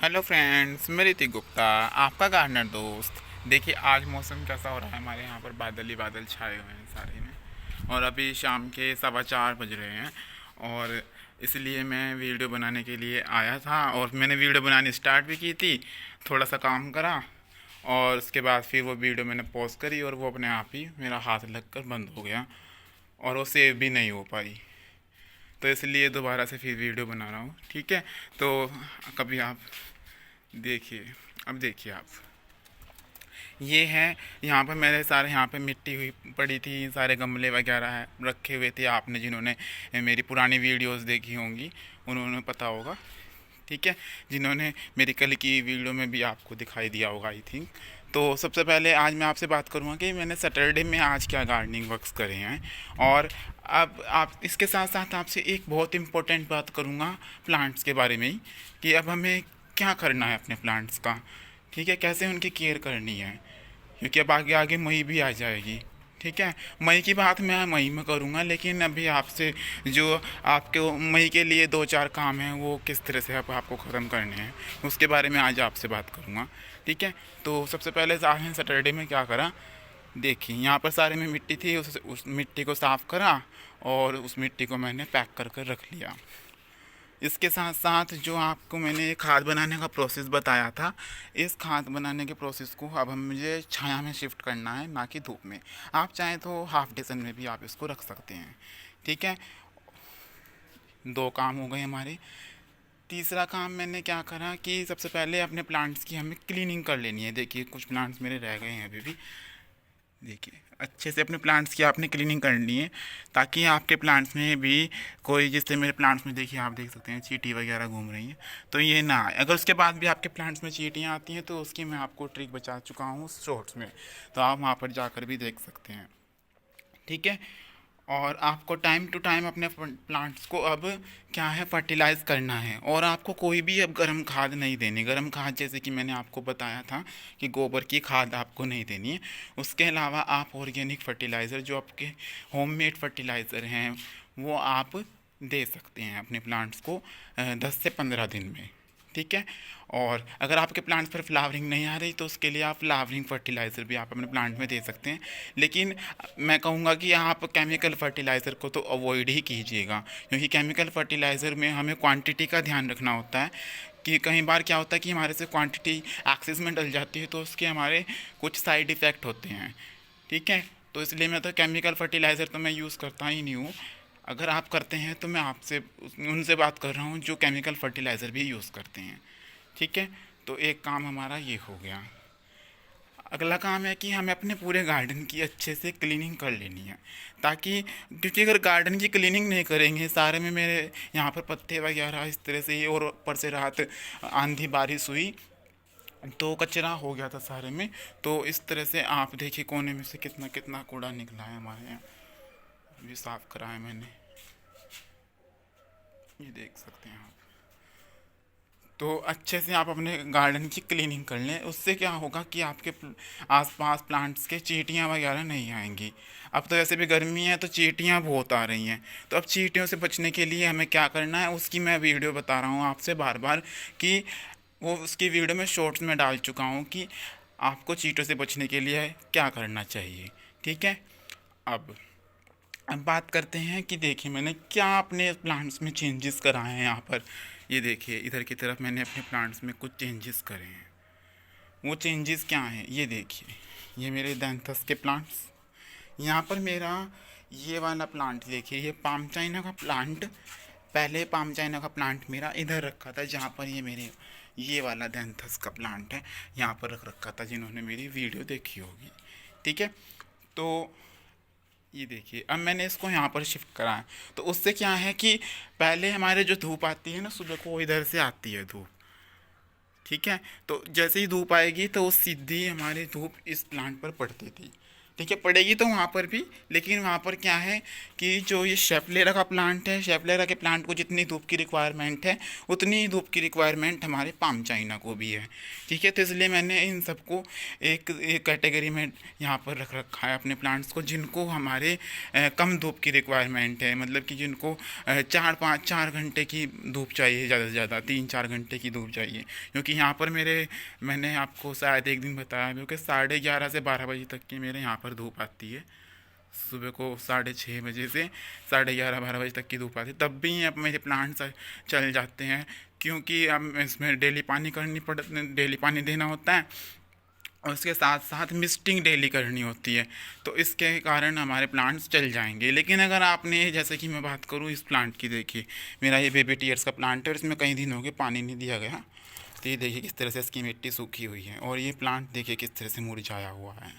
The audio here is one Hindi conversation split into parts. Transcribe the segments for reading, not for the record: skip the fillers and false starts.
हेलो फ्रेंड्स, मैं ऋतिक गुप्ता, आपका गार्डनर दोस्त। देखिए आज मौसम कैसा हो रहा है। हमारे यहाँ पर बादल ही बादल छाए हुए हैं सारे में, और अभी शाम के 4:15 बज रहे हैं। और इसलिए मैं वीडियो बनाने के लिए आया था, और मैंने वीडियो बनानी स्टार्ट भी की थी। थोड़ा सा काम करा और उसके बाद फिर वो वीडियो मैंने पॉज करी, और वो अपने आप ही मेरा हाथ लगकर बंद हो गया, और वो सेव भी नहीं हो पाई। तो इसलिए दोबारा से फिर वीडियो बना रहा हूँ। ठीक है, तो कभी आप देखिए। अब देखिए आप, ये है यहाँ पर मेरे सारे, यहाँ पे मिट्टी हुई पड़ी थी, सारे गमले वगैरह है रखे हुए थे। आपने जिन्होंने मेरी पुरानी वीडियोस देखी होंगी उन्होंने पता होगा। ठीक है, जिन्होंने मेरी कल की वीडियो में भी आपको दिखाई दिया होगा आई थिंक। तो सबसे पहले आज मैं आपसे बात करूँगा कि मैंने सैटरडे में आज क्या गार्डनिंग वर्क्स करे हैं। और अब आप इसके साथ साथ आपसे एक बहुत इम्पोर्टेंट बात करूँगा प्लांट्स के बारे में ही, कि अब हमें क्या करना है अपने प्लांट्स का। ठीक है, कैसे उनकी केयर करनी है, क्योंकि अब आगे आगे मई भी आ जाएगी। ठीक है, मई की बात मैं मई में करूँगा, लेकिन अभी आपसे जो आपके मई के लिए 2-4 काम हैं वो किस तरह से अब आपको ख़त्म करने हैं उसके बारे में आज आपसे बात करूँगा। ठीक है, तो सबसे पहले आपने सैटरडे में क्या करा। देखिए यहाँ पर सारे में मिट्टी थी, उस मिट्टी को साफ़ करा और उस मिट्टी को मैंने पैक कर कर रख लिया। इसके साथ साथ जो आपको मैंने खाद बनाने का प्रोसेस बताया था, इस खाद बनाने के प्रोसेस को अब हम मुझे छाया में शिफ्ट करना है, ना कि धूप में। आप चाहें तो हाफ डेसन में भी आप इसको रख सकते हैं। ठीक है, 2 काम हो गए हमारे। तीसरा काम मैंने क्या करा कि सबसे पहले अपने प्लांट्स की हमें क्लीनिंग कर लेनी है। देखिए कुछ प्लांट्स मेरे रह गए हैं अभी भी। देखिए अच्छे से अपने प्लांट्स की आपने क्लीनिंग करनी है, ताकि आपके प्लांट्स में भी कोई, जैसे मेरे प्लांट्स में देखिए आप देख सकते हैं चींटी वगैरह घूम रही हैं, तो ये ना आए। अगर उसके बाद भी आपके प्लांट्स में चींटियाँ आती हैं तो उसकी मैं आपको ट्रिक बता चुका हूँ शॉर्ट्स में, तो आप वहाँ पर जाकर भी देख सकते हैं। ठीक है, और आपको टाइम टू टाइम अपने प्लांट्स को अब क्या है फर्टिलाइज करना है। और आपको कोई भी अब गर्म खाद नहीं देनी। गर्म खाद जैसे कि मैंने आपको बताया था कि गोबर की खाद आपको नहीं देनी है। उसके अलावा आप ऑर्गेनिक फर्टिलाइज़र, जो आपके होममेड फर्टिलाइज़र हैं, वो आप दे सकते हैं अपने प्लांट्स को 10 से 15 दिन में। ठीक है, और अगर आपके प्लांट्स पर फ्लावरिंग नहीं आ रही तो उसके लिए आप फ्लावरिंग फर्टिलाइज़र भी आप अपने प्लांट में दे सकते हैं। लेकिन मैं कहूँगा कि आप केमिकल फर्टिलाइज़र को तो अवॉइड ही कीजिएगा, क्योंकि केमिकल फर्टिलाइज़र में हमें क्वांटिटी का ध्यान रखना होता है। कि कई बार क्या होता है कि हमारे से क्वांटिटी एक्सेस में डल जाती है, तो उसके हमारे कुछ साइड इफ़ेक्ट होते हैं। ठीक है, तो इसलिए मैं तो केमिकल फर्टिलाइज़र तो मैं यूज़ करता ही नहीं हूँ। अगर आप करते हैं तो मैं आपसे उनसे बात कर रहा हूँ जो केमिकल फर्टिलाइज़र भी यूज़ करते हैं। ठीक है, तो एक काम हमारा ये हो गया। अगला काम है कि हमें अपने पूरे गार्डन की अच्छे से क्लीनिंग कर लेनी है, ताकि, क्योंकि अगर गार्डन की क्लीनिंग नहीं करेंगे, सारे में मेरे यहाँ पर पत्ते वगैरह इस तरह से ही, और ऊपर से रात आंधी बारिश हुई तो कचरा हो गया था सारे में। तो इस तरह से आप देखिए कोने में से कितना कितना कूड़ा निकला है हमारे यहाँ। ये साफ़ करा है मैंने, ये देख सकते हैं आप। तो अच्छे से आप अपने गार्डन की क्लीनिंग कर लें। उससे क्या होगा कि आपके आसपास प्लांट्स के चींटियाँ वगैरह नहीं आएंगी। अब तो वैसे भी गर्मी है तो चींटियाँ बहुत आ रही हैं, तो अब चींटियों से बचने के लिए हमें क्या करना है उसकी मैं वीडियो बता रहा हूँ आपसे बार बार, कि वो उसकी वीडियो में शॉर्ट्स में डाल चुका हूँ कि आपको चींटियों से बचने के लिए क्या करना चाहिए। ठीक है, अब अब बात करते हैं कि देखिए मैंने क्या अपने प्लांट्स में चेंजेस कराए हैं यहाँ पर। ये देखिए इधर की तरफ मैंने अपने प्लांट्स में कुछ चेंजेस करे हैं। वो चेंजेस क्या हैं ये देखिए। ये मेरे दैंथस के प्लांट्स, यहाँ पर मेरा ये वाला प्लांट देखिए, ये पाम चाइना का प्लांट, पहले पाम चाइना का प्लांट मेरा इधर रखा था, जहाँ पर ये मेरे ये वाला दैंथस का प्लांट है यहाँ पर रख रखा था, जिन्होंने मेरी वीडियो देखी होगी। ठीक है, तो ये देखिए अब मैंने इसको यहाँ पर शिफ्ट करा है। तो उससे क्या है कि पहले हमारे जो धूप आती है ना सुबह को, इधर से आती है धूप। ठीक है, तो जैसे ही धूप आएगी तो वो सीधी हमारी धूप इस प्लांट पर पड़ती थी। ठीक है, पड़ेगी तो वहाँ पर भी, लेकिन वहाँ पर क्या है कि जो ये शेफलेरा का प्लांट है, शेफलेरा के प्लांट को जितनी धूप की रिक्वायरमेंट है उतनी ही धूप की रिक्वायरमेंट हमारे पाम चाइना को भी है। ठीक है, तो इसलिए मैंने इन सबको एक कैटेगरी में यहाँ पर रख रखा है अपने प्लांट्स को, जिनको हमारे कम धूप की रिक्वायरमेंट है, मतलब कि जिनको 4 घंटे की धूप चाहिए, ज़्यादा से ज़्यादा 3-4 घंटे की धूप चाहिए। क्योंकि यहाँ पर मैंने आपको शायद एक दिन बताया भी हो कि 11:30 से 12 बजे तक की मेरे यहाँ पर धूप आती है। सुबह को 6:30 बजे से 11:30-12 बजे तक की धूप आती है, तब भी अब मेरे प्लांट्स चल जाते हैं, क्योंकि अब इसमें डेली पानी देना होता है, और उसके साथ साथ मिस्टिंग डेली करनी होती है, तो इसके कारण हमारे प्लांट्स चल जाएंगे। लेकिन अगर आपने, जैसे कि मैं बात करूँ इस प्लांट की, देखिए मेरा ये बेबी टीयर्स का प्लांट है और इसमें कई दिन हो गए पानी नहीं दिया गया। तो ये देखिए किस तरह से इसकी मिट्टी सूखी हुई है, और ये प्लांट देखिए किस तरह से मुरझाया हुआ है।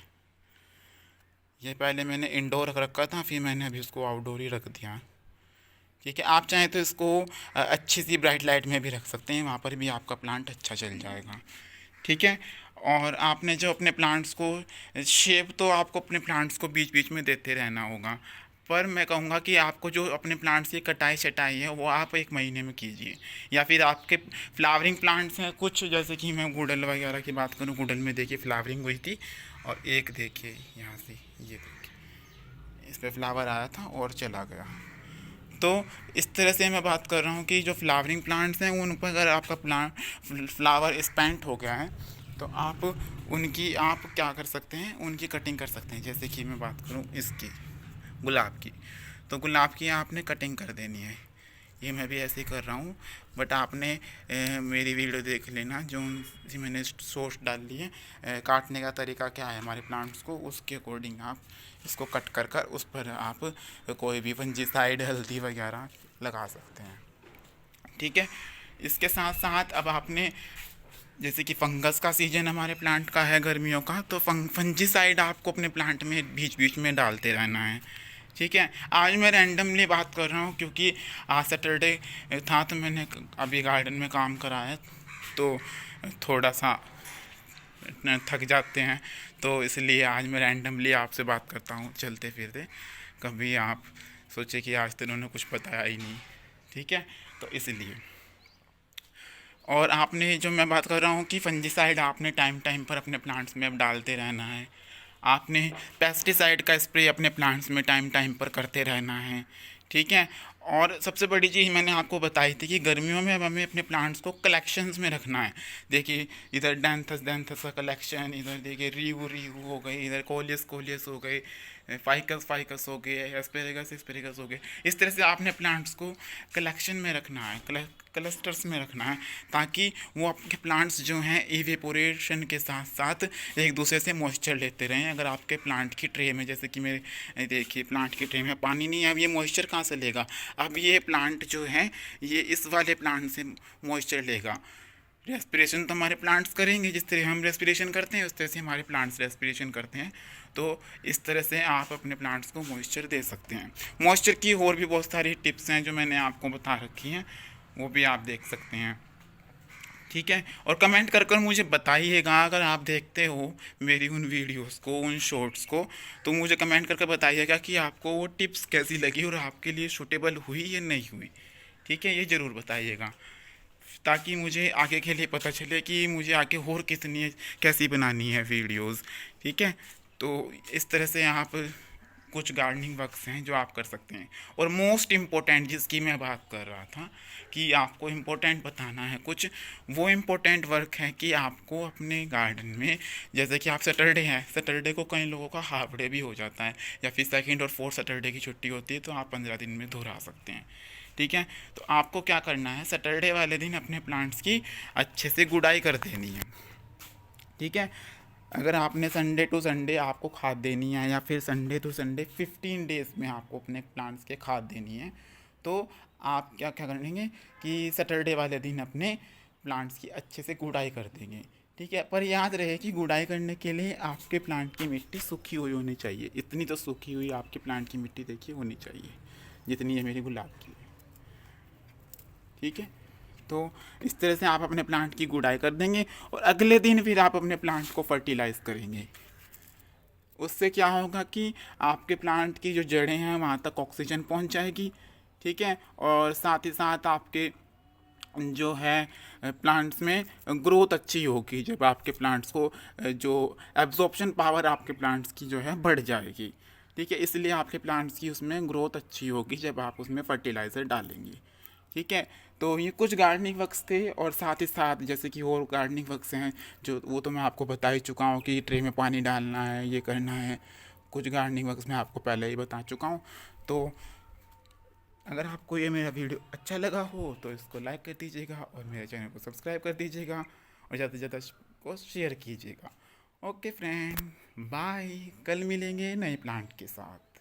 ये पहले मैंने इंडोर रख रखा था, फिर मैंने अभी उसको आउटडोर ही रख दिया। ठीक है, आप चाहें तो इसको अच्छी सी ब्राइट लाइट में भी रख सकते हैं, वहाँ पर भी आपका प्लांट अच्छा चल जाएगा। ठीक है, और आपने जो अपने प्लांट्स को शेप, तो आपको अपने प्लांट्स को बीच बीच में देते रहना होगा, पर मैं कहूँगा कि आपको जो अपने प्लांट्स की कटाई छटाई है वो आप 1 महीने में कीजिए। या फिर आपके फ्लावरिंग प्लांट्स हैं कुछ, जैसे कि मैं गुड़हल वगैरह की बात करूँ, गुड़हल में देखिए फ्लावरिंग हुई थी, और एक देखिए यहाँ से, ये देखिए इस पर फ्लावर आया था और चला गया। तो इस तरह से मैं बात कर रहा हूँ कि जो फ्लावरिंग प्लांट्स हैं उन पर अगर आपका फ्लावर स्पेंट हो गया है, तो आप क्या कर सकते हैं, उनकी कटिंग कर सकते हैं। जैसे कि मैं बात करूँ इसकी, गुलाब की, तो गुलाब की आपने कटिंग कर देनी है। ये मैं भी ऐसे ही कर रहा हूँ, बट आपने मेरी वीडियो देख लेना जो सी मैंने सोर्स डाल ली है, काटने का तरीका क्या है हमारे प्लांट्स को, उसके अकॉर्डिंग आप इसको कट कर कर उस पर आप कोई भी फंजीसाइड, हल्दी वगैरह लगा सकते हैं। ठीक है, इसके साथ साथ अब आपने, जैसे कि फंगस का सीजन हमारे प्लांट का है गर्मियों का, तो फंजीसाइड आपको अपने प्लांट में बीच बीच में डालते रहना है। ठीक है, आज मैं रैंडमली बात कर रहा हूँ क्योंकि आज सैटरडे था, तो मैंने अभी गार्डन में काम करा है, तो थोड़ा सा थक जाते हैं, तो इसलिए आज मैं रैंडमली आपसे बात करता हूँ चलते फिरते। कभी आप सोचे कि आज तो उन्होंने कुछ बताया ही नहीं। ठीक है, तो इसलिए, और आपने जो मैं बात कर रहा हूँ कि फंजीसाइड आपने टाइम टाइम पर अपने प्लांट्स में अब डालते रहना है। आपने पेस्टिसाइड का स्प्रे अपने प्लांट्स में टाइम टाइम पर करते रहना है। ठीक है, और सबसे बड़ी चीज़ मैंने आपको बताई थी कि गर्मियों में अब हमें अपने प्लांट्स को कलेक्शंस में रखना है। देखिए इधर डेंथस का कलेक्शन, इधर देखिए रीहू हो गई, इधर कोलियस हो गए, फाइकस हो गए, एस्पेरेगस हो गए। इस तरह से आपने प्लांट्स को कलेक्शन में रखना है, क्लस्टर्स में रखना है, ताकि वो आपके प्लांट्स जो हैं इवेपोरेशन के साथ साथ एक दूसरे से मॉइस्चर लेते रहें। अगर आपके प्लांट की ट्रे में, जैसे कि मेरे देखिए प्लांट की ट्रे में पानी नहीं है, अब ये मॉइस्चर कहाँ से लेगा? अब ये प्लांट जो है ये इस वाले प्लांट से मॉइस्चर लेगा। रेस्पिरेशन तो हमारे प्लांट्स करेंगे, जिस तरह हम रेस्पिरेशन करते हैं उस तरह से हमारे प्लांट्स रेस्पिरेशन करते हैं। तो इस तरह से आप अपने प्लांट्स को मॉइस्चर दे सकते हैं। मॉइस्चर की और भी बहुत सारी टिप्स हैं जो मैंने आपको बता रखी हैं, वो भी आप देख सकते हैं। ठीक है, और कमेंट कर कर मुझे बताइएगा, अगर आप देखते हो मेरी उन वीडियोस को, उन शॉर्ट्स को, तो मुझे कमेंट करके बताइएगा कि आपको वो टिप्स कैसी लगी और आपके लिए सूटेबल हुई या नहीं हुई। ठीक है, ये ज़रूर बताइएगा, ताकि मुझे आगे के लिए पता चले कि मुझे आगे और कितनी कैसी बनानी है वीडियोस। ठीक है, तो इस तरह से आप कुछ गार्डनिंग वर्क्स हैं जो आप कर सकते हैं। और मोस्ट इम्पोर्टेंट जिसकी मैं बात कर रहा था कि आपको इम्पोर्टेंट बताना है कुछ, वो इम्पोर्टेंट वर्क है कि आपको अपने गार्डन में, जैसे कि आप सैटरडे को कई लोगों का हाफ डे भी हो जाता है, या फिर सेकंड और फोर्थ सैटरडे की छुट्टी होती है, तो आप 15 दिन में दोहरा सकते हैं। ठीक है, तो आपको क्या करना है, सैटरडे वाले दिन अपने प्लांट्स की अच्छे से गुड़ाई कर देनी है। ठीक है, अगर आपने संडे टू संडे आपको खाद देनी है, या फिर संडे टू संडे 15 डेज़ में आपको अपने प्लांट्स के खाद देनी है, तो आप क्या क्या करेंगे कि सैटरडे वाले दिन अपने प्लांट्स की अच्छे से गुड़ाई कर देंगे। ठीक है, पर याद रहे कि गुड़ाई करने के लिए आपके प्लांट की मिट्टी सूखी हुई होनी चाहिए। इतनी तो सूखी हुई आपके प्लांट की मिट्टी देखिए होनी चाहिए, जितनी है मेरी गुलाब की। ठीक है, तो इस तरह से आप अपने प्लांट की गुड़ाई कर देंगे, और अगले दिन फिर आप अपने प्लांट को फर्टिलाइज करेंगे। उससे क्या होगा कि आपके प्लांट की जो जड़ें हैं वहाँ तक ऑक्सीजन पहुँच जाएगी, ठीक है। और साथ ही साथ आपके जो है प्लांट्स में ग्रोथ अच्छी होगी, जब आपके प्लांट्स को जो एब्जॉर्प्शन पावर आपके प्लांट्स की जो है बढ़ जाएगी, ठीक है। इसलिए आपके प्लांट्स की उसमें ग्रोथ अच्छी होगी जब आप उसमें फर्टिलाइज़र डालेंगे, ठीक है। तो ये कुछ गार्डनिंग वर्क्स थे, और साथ ही साथ जैसे कि और गार्डनिंग वर्क्स हैं जो वो तो मैं आपको बता ही चुका हूँ कि ट्रे में पानी डालना है, ये करना है। कुछ गार्डनिंग वर्क्स मैं आपको पहले ही बता चुका हूँ। तो अगर आपको ये मेरा वीडियो अच्छा लगा हो तो इसको लाइक कर दीजिएगा, और मेरे चैनल को सब्सक्राइब कर दीजिएगा, और ज़्यादा से ज़्यादा को शेयर कीजिएगा। Okay friend, bye. कल मिलेंगे नए प्लांट के साथ।